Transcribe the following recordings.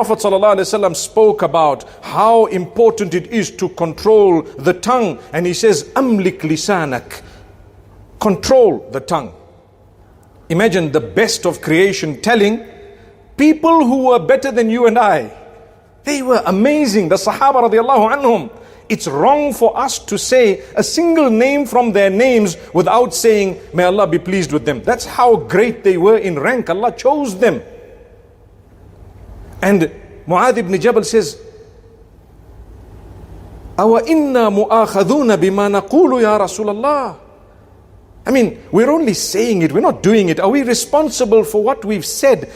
Prophet ﷺ spoke about how important it is to control the tongue, and he says, Amlik lisanak, control the tongue. Imagine the best of creation telling people who were better than you and I. They were amazing, the Sahaba radiallahu anhum. It's wrong for us to say a single name from their names without saying, may Allah be pleased with them. That's how great they were in rank. Allah chose them. And Mu'adh ibn Jabal says, Awa inna mu'akhaduna bima naqulu ya Rasulallah. I mean, we're only saying it, we're not doing it. Are we responsible for what we've said?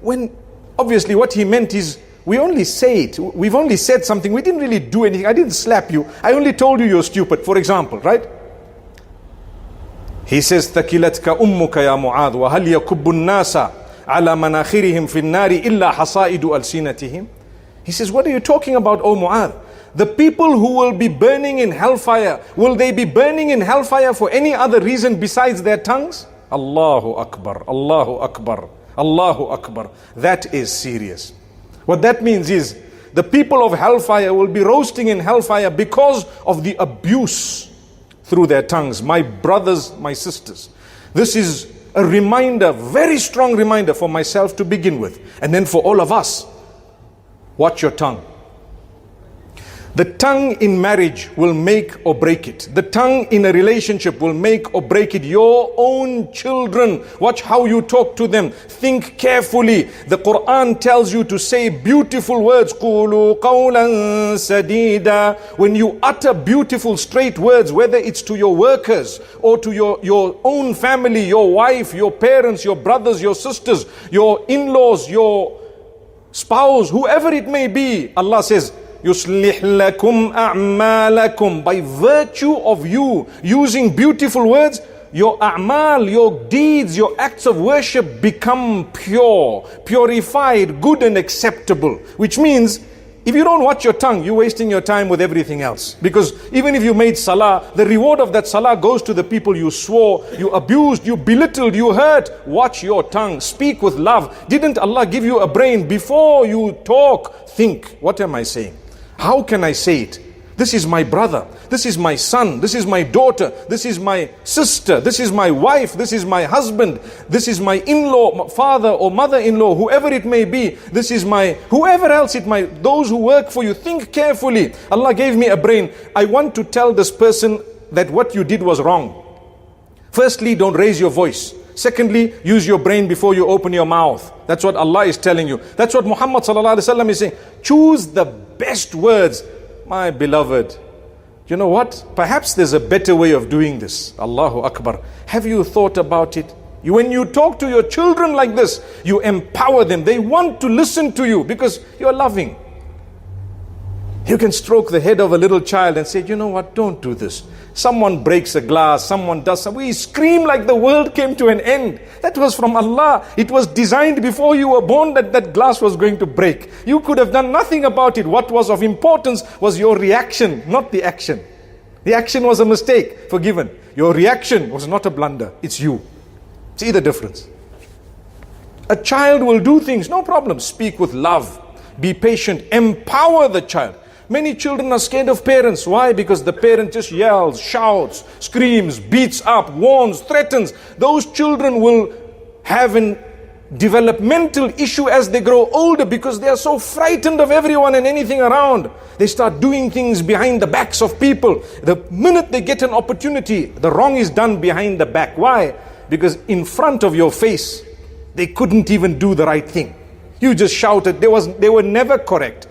When obviously what he meant is, we only say it. We've only said something. We didn't really do anything. I didn't slap you. I only told you you're stupid, for example, right? He says, ثَكِلَتْكَ أُمُّكَ يَا مُعَاذ وَهَلْ يَكُبُّ النَّاسَ عَلَى مَنَاخِرِهِمْ فِي النَّارِ إِلَّا حَصَائِدُ أَلْسِنَتِهِمْ. He says, what are you talking about, O Mu'adh? The people who will be burning in hellfire, will they be burning in hellfire for any other reason besides their tongues? Allahu Akbar, Allahu Akbar, Allahu Akbar. That is serious. What that means is, the people of hellfire will be roasting in hellfire because of the abuse through their tongues. My brothers, my sisters, this is a reminder, very strong reminder for myself to begin with, and then for all of us. Watch your tongue. The tongue in marriage will make or break it. The tongue in a relationship will make or break it. Your own children, watch how you talk to them. Think carefully. The Quran tells you to say beautiful words. قُولُوا قَوْلًا سَدِيدًا. When you utter beautiful straight words, whether it's to your workers or to your own family, your wife, your parents, your brothers, your sisters, your in-laws, your spouse, whoever it may be, Allah says, يُصْلِحْ لَكُمْ أَعْمَالَكُمْ. By virtue of you using beautiful words, your a'mal, your deeds, your acts of worship become pure, purified, good and acceptable. Which means, if you don't watch your tongue, you're wasting your time with everything else. Because even if you made salah, the reward of that salah goes to the people you swore, you abused, you belittled, you hurt. Watch your tongue. Speak with love. Didn't Allah give you a brain? Before you talk, think, what am I saying? How can I say it? This is my brother, this is my son, this is my daughter, this is my sister, this is my wife, this is my husband, this is my in-law, father or mother-in-law, whoever it may be, this is my, whoever else it might, those who work for you. Think carefully. Allah gave me a brain. I want to tell this person that what you did was wrong. Firstly, don't raise your voice. Secondly, use your brain before you open your mouth. That's what Allah is telling you. That's what Muhammad ﷺ is saying. Choose the best words. My beloved, you know what? Perhaps there's a better way of doing this. Allahu Akbar. Have you thought about it? When you talk to your children like this, you empower them. They want to listen to you because you're loving. You can stroke the head of a little child and say, you know what, don't do this. Someone breaks a glass, someone does something. We scream like the world came to an end. That was from Allah. It was designed before you were born that glass was going to break. You could have done nothing about it. What was of importance was your reaction, not the action. The action was a mistake, forgiven. Your reaction was not a blunder. It's you. See the difference. A child will do things, no problem. Speak with love. Be patient. Empower the child. Many children are scared of parents. Why? Because the parent just yells, shouts, screams, beats up, warns, threatens. Those children will have an developmental issue as they grow older because they are so frightened of everyone and anything around. They start doing things behind the backs of people. The minute they get an opportunity, the wrong is done behind the back. Why? Because in front of your face, they couldn't even do the right thing. You just shouted. They were never correct.